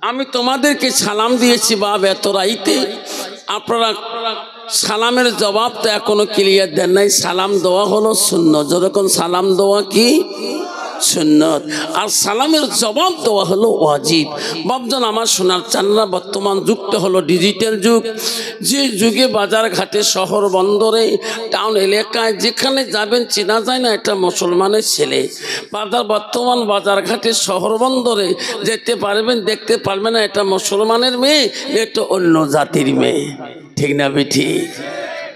আমি তোমাদেরকে সালাম দিয়েছি বাপ এত রাইতে, আপনারা সালামের জবাব তো এখনো ক্লিয়ার দেন নাই। সালাম দেওয়া হলো সুন্নত, যখন সালাম দেওয়া কি সুন্নত, আর সালামের জবাব দেওয়া হলো ওয়াজিব। বাপজন আমার সোনার চান্না, বর্তমান যুগটা হলো ডিজিটাল যুগ। যে যুগে বাজার ঘাটে, শহর বন্দরে, টাউন এলাকায় যেখানে যাবেন চেনা যায় না এটা মুসলমানের ছেলে। বর্তমান বাজার ঘাটে, শহর বন্দরে যেতে পারবেন, দেখতে পারবেন না এটা মুসলমানের মেয়ে, এটা অন্য জাতির মেয়ে। ঠিক না বেঠি?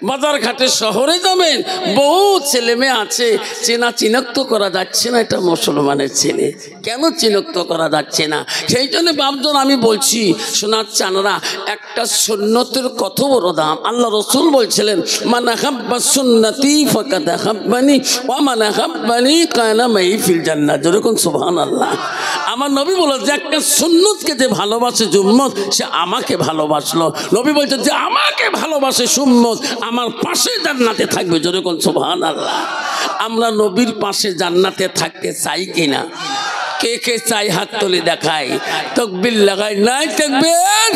বাজার ঘাটে শহরে যাবেন, বহু ছেলে মেয়ে আছে চিনাক্ত করা যাচ্ছে না এটা মুসলমানের ছেলে। কেন চিনাক্ত করা যাচ্ছে না? সেই জন্য বাপজন আমি বলছি শোনার চানরা, একটা সুন্নতের কত বড় দাম। আল্লাহ রসুল বলছিলেন, মান আহাব্বা সুন্নতি ফাকাদ আহাব্বানি ওয়া মান আহাব্বানি কানা মাই ফিল জান্নাহ। যেরকম সুবহানাল্লাহ। আমার নবী বলে যে একটা সুন্নতকে যে ভালোবাসে উম্মত, সে আমাকে ভালোবাসলো। নবী বলছে যে আমাকে ভালোবাসে উম্মত, আমার পাশে জান্নাতে থাকবে। যেরকম সুবহানাল্লাহ। আমরা নবীর পাশে জান্নাতে থাকতে চাই কিনা? কে কে চাই হাত তুলে দেখাই, তাকবীর লাগাই। নাই তাকবীর?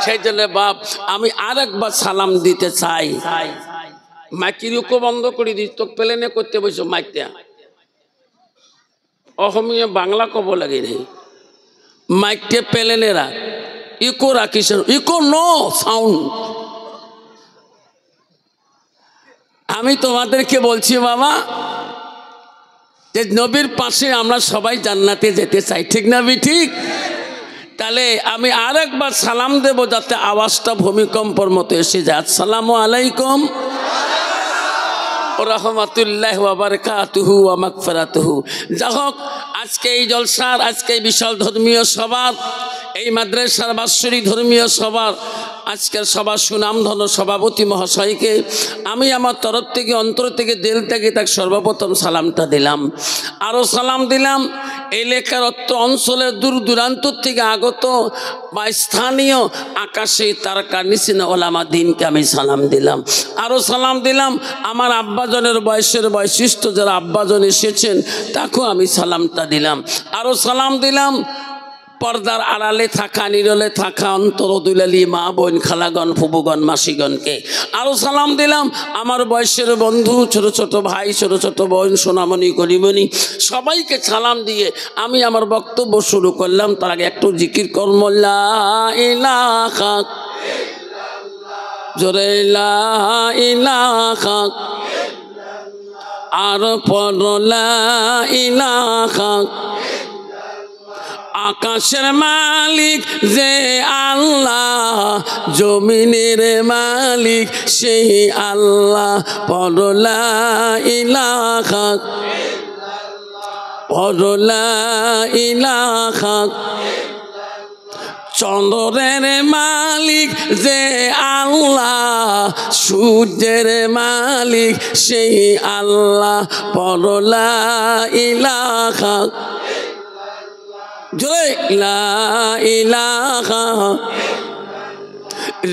সেই জন্য বাপ আমি আরেকবার সালাম দিতে চাই। মাইকিরুকো বন্ধ করে দিস, তো প্লেনে করতে বসো মাইকটা। অসমীয়া বাংলা কব লাগে রে, মাইকটা প্লেনে রাখ, ইকো রাখিস, ইকো নো সাউন্ড। আমি তোমাদেরকে বলছি বাবা, যে নবীর পাশে আমরা সবাই জান্নাতে যেতে চাই। ঠিক না ঠিক? তাহলে আমি আরেকবার সালাম দেব যাতে আওয়াজটা ভূমিকম্পর মতো এসে যায়। আসসালামু আলাইকুম রাহমাতুল্লাহি ওয়া বারাকাতুহু ওয়া মাগফিরাতুহু। যাই হোক, আজকে এই জলসার, আজকে এই বিশাল ধর্মীয় সভার, এই মাদ্রাসার বাৎসরিক ধর্মীয় সভার আজকের সবার সুনামধন্য সভাপতি মহাশয়কে আমি আমার তরফ থেকে, অন্তর থেকে, দিল থেকে তাকে সর্বপ্রথম সালামটা দিলাম। আরও সালাম দিলাম এলাকার অত্র অঞ্চলের দূর দূরান্ত থেকে আগত বা স্থানীয় আকাশে তারকা নিশিনা ওলামা দিনকে আমি সালাম দিলাম। আরও সালাম দিলাম আমার আব্বাজনের বয়সের বৈশিষ্ট্য যারা আব্বাজন এসেছেন তাকেও আমি সালামটা দিলাম। আরও সালাম দিলাম পর্দার আড়ালে থাকা, নিরলে থাকা অন্তরদুলালি মা বোন, খালাগণ, ফুবুগণ, মাসিগণকে। আরও সালাম দিলাম আমার বয়সের বন্ধু, ছোট ছোট ভাই, ছোট ছোট বোন, সোনামণি, গরিমণি, সবাইকে সালাম দিয়ে আমি আমার বক্তব্য শুরু করলাম। তার আগে একটু জিকির করম, লা ইলাহা জোরে লা ইলাহা, আর পড় লা ইলাহা। আকাশের মালিক যে আল্লাহ, জমিনের মালিক সেই আল্লাহ। পড় লা ইলাহা, পড় লা ইলাহা। চন্দ্রের মালিক যে আল্লাহ, সূর্যের মালিক সেই আল্লাহ। পড় লা ইলাহা, জোরে লা ইলাহা।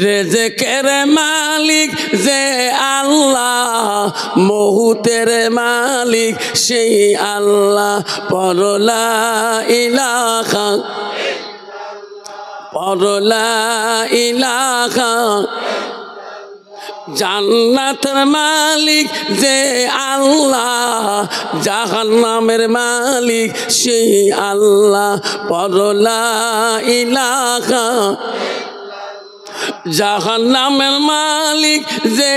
রেজেকের মালিক যে আল্লাহ, মহুতের মালিক সেই আল্লাহ। পড় লা ইলাহা, পড় লা ইলাহা। জান্নাতের মালিক যে আল্লাহ, জাহান্নামের মালিক সেই আল্লাহ। পড় লা ইলাহা। জাহান্নামের মালিক যে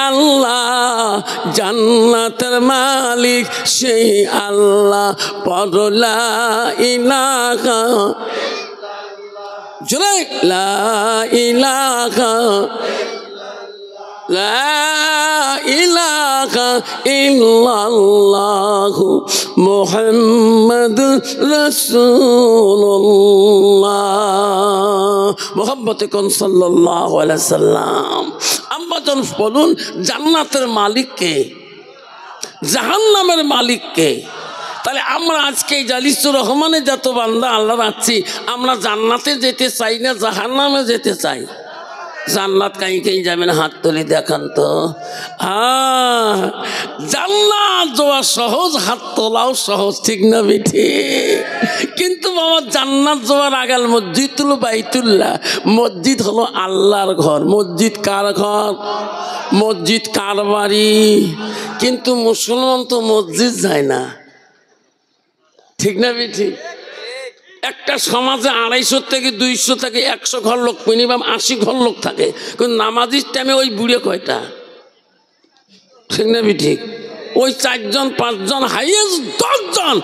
আল্লাহ, জান্নাতের মালিক সেই আল্লাহ। পড় লা ইলাহা, জোরে লা ইলাহা। লা ইলাহা ইল্লাল্লাহু মুহাম্মাদুর রাসূলুল্লাহ। মুহাম্মদে কোন সাল্লাল্লাহু আলাইহি সাল্লাম। আম্মাজন বলুন, জান্নাতের মালিক কে, জাহান্নামের মালিক কে? তাহলে আমরা আজকে এই জালিসুর রহমানের যত বান্দা আল্লাহর আছি, আমরা জান্নাতে যেতে চাই না জাহান্নামে যেতে চাই? জান্নাত কাই কাই যাবেন হাত তুলি দেখান তো। জান্নাত যাওয়া সহজ, হাত তোলাও সহজ, ঠিক না বেঠি? কিন্তু বাবা জান্নাত যাওয়ার আগাল মসজিদুল বাইতুল্লাহ, মসজিদ হলো আল্লাহর ঘর। মসজিদ কার ঘর? মসজিদ কার বাড়ি? কিন্তু মুসলমান তো মসজিদ যায় না, ঠিক না বেঠি? একটা সমাজে 250 থেকে 200 থেকে 100 ঘর লোক, মিনিমাম 80 ঘর লোক থাকে, কিন্তু নামাজির টাইমে ওই বুড়ে কয়টা, ঠিক না বেঠি? ওই 4 জন 5 জন, হাইয়েস্ট 10 জন,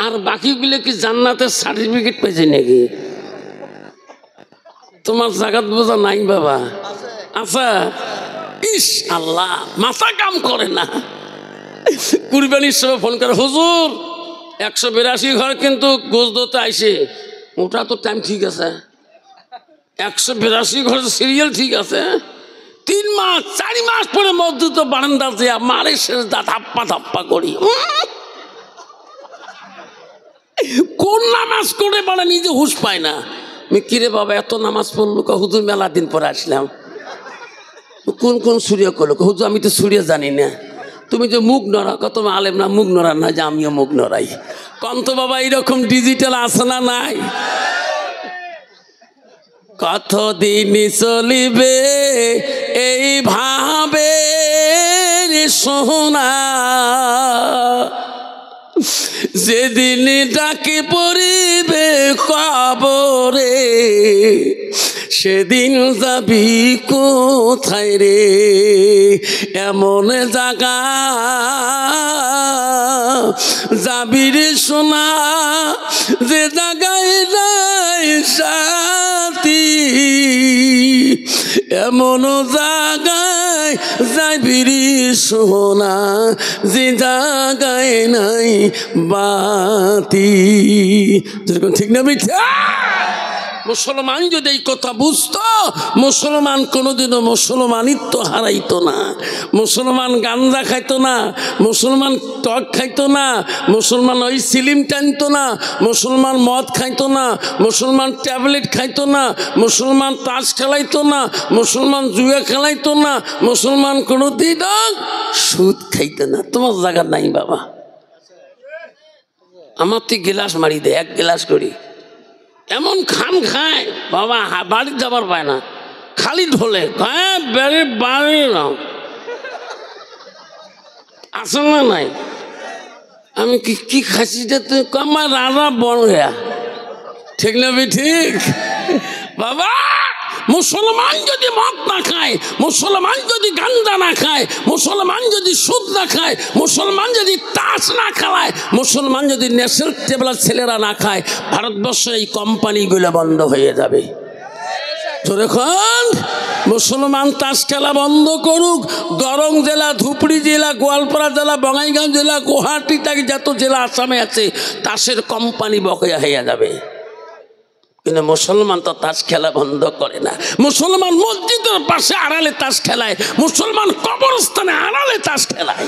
আর বাকিগুলো কি জান্নাতের সার্টিফিকেট পেয়েছে নাকি? তোমার জাগাত বোঝা নাই বাবা? আচ্ছা, ইস আল্লাহ, মাথা কাম করে না। কুরবানির সময় ফোন করে, হুজুর 182 ঘর কিন্তু গোজদতে আইসে। ওটা তো টাইম ঠিক আছে, 182 ঘর সিরিয়াল ঠিক আছে। 3 মাস 4 মাস পরে মসজিদ বারান্দা যে মারে সেজদা ধাপ্পা ধাপ্পা করি। কোন নামাজ করে বলে নিজে হুঁশ পায় না। কিরে বাবা এত নামাজ পড়লো? হুজুর মেলা দিন পরে আসলাম। কোন কোন সুরিয়া করলো? হুজুর আমি তো সুরিয়া জানি না। তুমি যে মুখ নড়া, কত আলেম না মুখ নড়া না, যে আমিও মুখ নড়াই। কন্ত বাবা এইরকম ডিজিটাল আছে না নাই? কতদিন চলিবে এইভাবে সোনা, যেদিন ডাকে পড়িবে কবরে, সেদিন যাবি কোথায় রে? এমন জায়গা যাবি রে সোনা, যে জায়গায় নাই সাথী। এমন জায়গায় যাবি রে সোনা, যে জায়গায় নাই বাতি। ঠিক না মিঠা? মুসলমান যদি এই কথা বুঝতো, মুসলমান কোনোদিনও মুসলমানিত্ব হারাইতো না। মুসলমান গাঞ্জা খাইতো না, মুসলমান টক খাইতো না, মুসলমান ওই সিলিম টানতো না, মুসলমান মদ খাইতো না, মুসলমান ট্যাবলেট খাইতো না, মুসলমান তাস খেলাইতো না, মুসলমান জুয়া খেলাইতো না, মুসলমান কোনোদিনও সুদ খাইতো না। তোমার জায়গা নাই বাবা। আমার তুই গিলাস মারি দে, 1 গ্লাস করি, এমন খান খায় বাবা, বাড়ি যাবার পায় না, খালি ঢোলে। হ্যাঁ বাড়ি না আসল না নাই। আমি কি খাসি তুই? আমার রাজা বড় হইয়া, ঠিক না বে ঠিক বাবা? মুসলমান যদি মদ না খায়, মুসলমান যদি গাঞ্জা না খায়, মুসলমান যদি সুদ না খায়, মুসলমান যদি তাস না খেলায়, মুসলমান যদি নেশার টেবলার ছেলেরা না খায়, ভারতবর্ষে এই কোম্পানিগুলো বন্ধ হয়ে যাবে। যখন মুসলমান তাস খেলা বন্ধ করুক, দরং জেলা, ধুপড়ি জেলা, গোয়ালপাড়া জেলা, বঙ্গাইগাঁও জেলা, গুয়াহাটি থেকে যত জেলা আসামে আছে, তাসের কোম্পানি বকেয়া হয়ে যাবে। কিন্তু মুসলমান তো তাস খেলা বন্ধ করে না। মুসলমান মসজিদের পাশে আড়ালে তাস খেলায়, মুসলমান কবরস্থানে আড়ালে তাস খেলায়।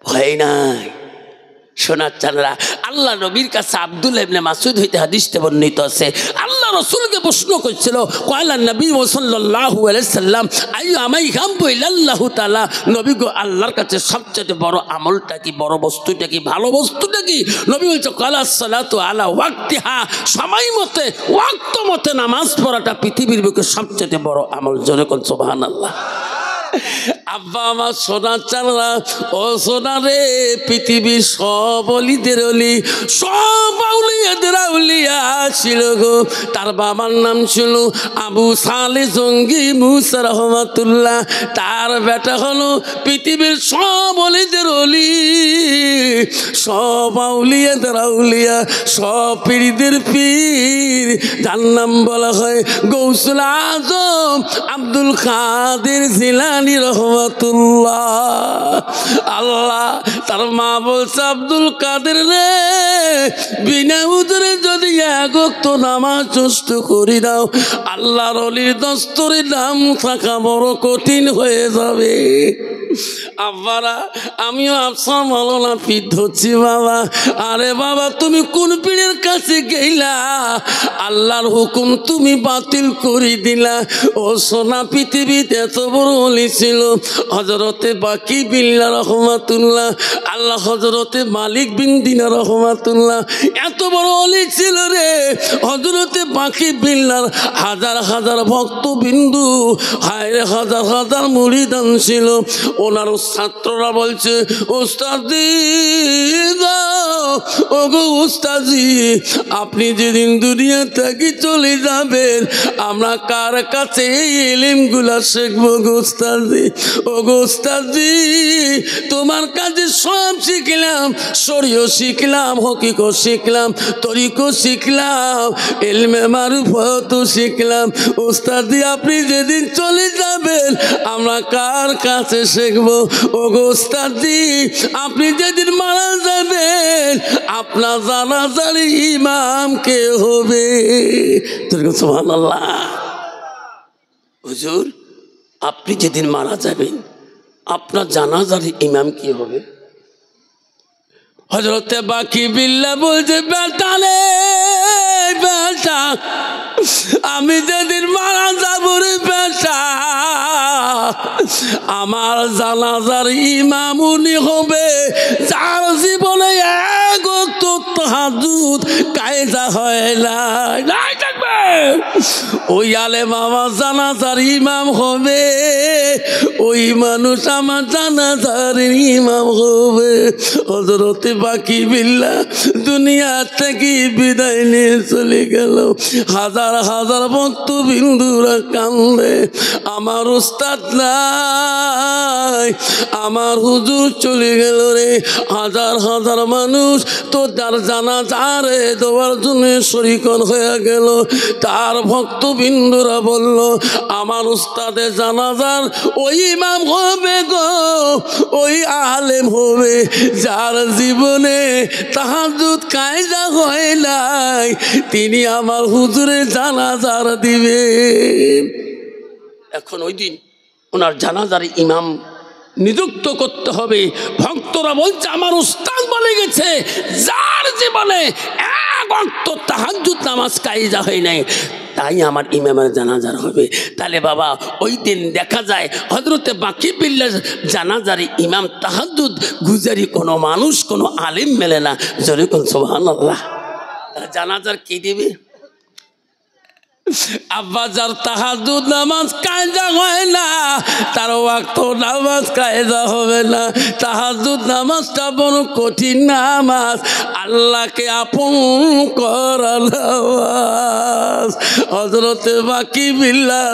ভয় নাই। সোনার চাঁদরা, আল্লাহ নবীর কাছে আব্দুল্লাহ ইবনে মাসউদ হইতে হাদিসে বর্ণিত আছে, আল্লাহ রাসূলকে প্রশ্ন করেছিল, কয়লা নবী সাল্লাল্লাহু আলাইহি সাল্লাম আইয়ু আমাই হাব্বু ইলাল্লাহু তাআলা, নবী গো আল্লাহর কাছে সবচেয়ে বড় আমলটা কি, বড় বস্তুটা কি, ভালো বস্তুটা কি? নবী বলছে কালা সালাতু আলা ওয়াক্তিহা, সময় মতে ওয়াক্ত মতে নামাজ পড়াটা পৃথিবীর বুকে সবচেয়ে বড় আমল। জোরে কোন সুবহানাল্লাহ। আব্বা আমার সোনার চাঁদরা, ও সোনা রে, পৃথিবীর সব অলিদের অলি, সব আউলিয়াদের আউলিয়া ছিল গো। তার বাবার নাম ছিল আবু সালে জঙ্গি মুসা রহমাতুল্লাহ। তার বেটা হলো পৃথিবীর সব অলিদের অলি, সব আউলিয়াদের আউলিয়া, সব পীরদের পীর। যার নাম বলা হয় গৌসুল আজম আব্দুল কাদের জিলানী রহমাতুল্লাহ। আল্লাহ তার মা বলছে, আব্দুল কাদের রে, বিনা উজরে যদি 1 ওয়াক্ত নামাজ নষ্ট করি দাও, আল্লাহর ওলির দস্তরে নাম থাকা বড় কঠিন হয়ে যাবে। আব্বারা আমিও আফসার মাওলানা পীর ধরছি বাবা। আরে বাবা তুমি কোন পীরের কাছে গেলা? আল্লাহর হুকুম তুমি বাতিল করে দিলা। ও সোনা পৃথিবীতে এত বড় ওলি ছিল হযরতে বাকি বিল্লাহ রহমাতুল্লাহ, আল্লাহ হযরতে মালিক বিন দিনার রহমাতুল্লাহ, এত বড় ওলি ছিল রে হযরতে বাকি বিল্লাহর হাজার হাজার ভক্তবিন্দু, হায়রে হাজার হাজার মুরিদান ছিল। ওনার ছাত্ররা বলছে ওস্তাদি ওগো ওস্তাজি আপনি যেদিন দুনিয়া থেকে চলে যাবেন আমরা কার কাছে এই ইলমগুলা শিখবো গো ওস্তাজি? ওগো ওস্তাজি তোমার কাছে সব শিখলাম, শরীয়ত শিখলাম, হকিকত শিখলাম, তরিকত শিখলাম, ইলমে মারুফত শিখলাম। ওস্তাদি আপনি যেদিন চলে যাবেন আমরা কার কাছে শিখবো? ওগো ওস্তাদি আপনি যেদিন মারা যাবেন আপনার জানাজার ইমাম কে হবে? সুবহানাল্লাহ। হুজুর আপনি যেদিন মারা যাবেন আপনার জানাজার ইমাম কি হবে? হযরতে বাকি বিল্লাহ বলছে বেটা রে বেটা আমি যেদিন মারা যাব রে বেটা আমার জানাজার ইমাম উনি হবে যার জীবনে এক ওয়াক্ত তাহাজ্জুদ কায়দা হয় না। ওই আলেম আমার জানাজার ইমাম হবে, ওই মানুষ আমার জানাজার ইমাম হবে। হযরতে বাকি বিল্লাহ দুনিয়া থেকে বিদায় নিয়ে চলে গেল। হাজার হাজার ভক্তবিন্দুরা কান্দে আমার উস্তাদ নাই, আমার হুজুর চলে গেল রে। হাজার হাজার মানুষ তো তার জানাজারে দেওয়ার জন্য শরীকন হয়ে গেল। তার ভক্তবিন্দুরা বলল আমার উস্তাদের জানাজার ওই ইমাম হবে গো, ওই আলেম হবে যার জীবনে তাহাজ্জুদ কায়দা হয় নাই, তিনি আমার হুজুরের জানাজার দিবেন। এখন ওই দিন ওনার জানাজার ইমাম নিযুক্ত করতে হবে। ভক্তরা বলছে আমার উস্তাদ বলে গেছে যার জীবনে এক ওয়াক্ত তাহাজ্জুদ নামাজ কায়দা হয় নাই তাই আমার ইমামের জানাজার হবে। তাহলে বাবা ওই দিন দেখা যায় হযরতে বাকি বিল্লাহ জানাজার ইমাম তাহাজ্জুদ গুজারি কোনো মানুষ কোনো আলিম মেলে না। জোরে কোন সুবহানাল্লাহ। জানাজার কি দিবে? আব্বা যার তাহাজ্জুদ নামাজ কায়দা হয় না তার ওয়াক্ত নামাজ কায়দা হবে না। তাহাজ্জুদ নামাজটা বড় কঠিন নামাজ, আল্লাহকে আপন করার নামাজ। হযরতে বাকি বিল্লাহ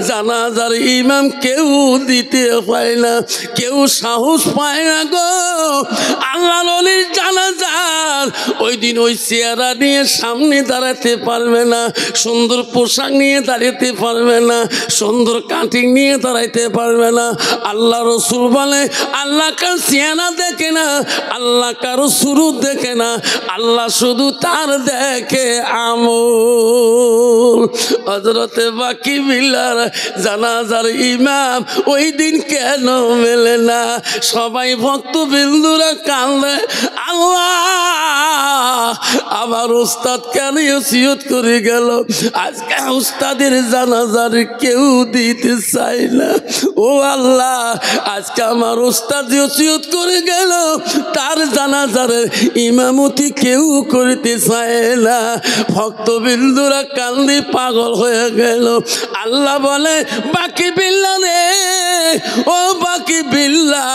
জানাজার ইমাম কেউ দিতে পায় না, কেউ সাহস পায় না গো। আল্লাহর ওলির জানাজার ওই দিন ওই চেহারা নিয়ে সামনে দাঁড়াতে পারবে না, সুন্দর পোশাক নিয়ে দাঁড়াতে পারবে না, সুন্দর কাটিং নিয়ে দাঁড়াইতে পারবে না। আল্লাহ রসুল বলে আল্লাহ কার চেহারা দেখে না, আল্লাহ কারো শুরু দেখে না, আল্লাহ শুধু তার দেখে আমল। হযরতে বাকি বিল্লাহর জানাজার ইমাম ওই দিন কেন মেলে না? সবাই ভক্তবিন্দুরা কান্দে আল্লাহ আমার উস্তাদ কেন ওসিয়ত করে গেল, আজকে উস্তাদের জানাজার কেউ দিতে চায় না। ও আল্লাহ আজকে আমার উস্তাদ ওসিয়ত করে গেল তার জানাজার ইমামতি কেউ করতে চায় না। ভক্তবিন্দুরা কান্দি পাগল হয়ে গেল। আল্লাহ বলে বাকি বিল্লাহ রে, ও বাকি বিল্লাহ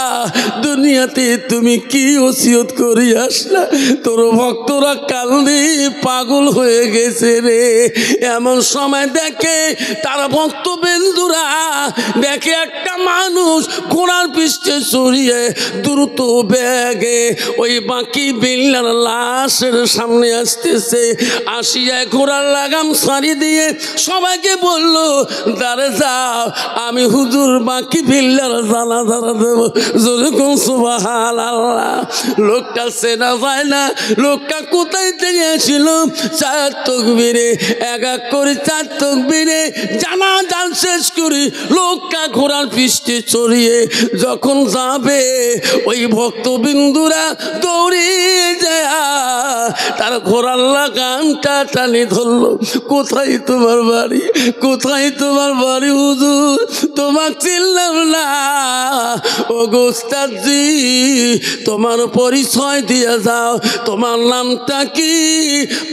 দুনিয়াতে তুমি কি ওসিয়ত করি আসলা? তোর ভক্তরা কান্দি পাগল হয়ে গেছে রে। এমন সময় দেখে তারা ভক্তবিন্দুরা দেখে একটা মানুষ ঘোড়ার পৃষ্ঠে চড়িয়ে দ্রুত বেগে ওই বাকি বিল্লাহর লাশের সামনে আসতেছে। আসিয়া ঘোড়ার লাগাম ছাড়ি দিয়ে সবাইকে বলল দাঁড়ে যাও, আমি হুজুর বাকি বিল্লাহর জানাজা দেব। যেরকম সুবহানাল্লাহ। লোকটা চেনা যায় না, লোকটা কোথায় থেকে আসিল? 4 তাকবীরে, এক এক করে 4 তাকবীরে জানাজা শেষ করি লোকটা ঘোড়ার পৃষ্ঠে চড়িয়ে যখন যাবে, ওই ভক্তবিন্দুরা দৌড়িয়ে যায় তার ঘোড়ার লাগামটা টানি ধরলো। কোথায় তোমার বাড়ি? কোথায় তোমার বাড়ি হুজুর? তোমার চিনলাম না। ও গোস্তাজি, তোমার পরিচয় দিয়ে যাও, তোমার নামটা কি?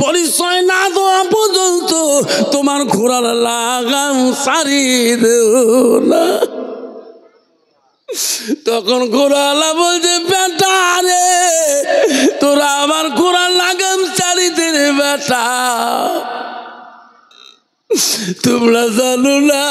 পরিচয় না দেওয়া পর্যন্ত তোমার ঘোড়ার লাগাম ছাড়িয়ে দেব না। তখন ঘোড়ালা বলছে, বেটা রে, তোরা আমার ঘোড়ার লাগাম ছাড়ি দে রে বেটা, তোমরা জানো না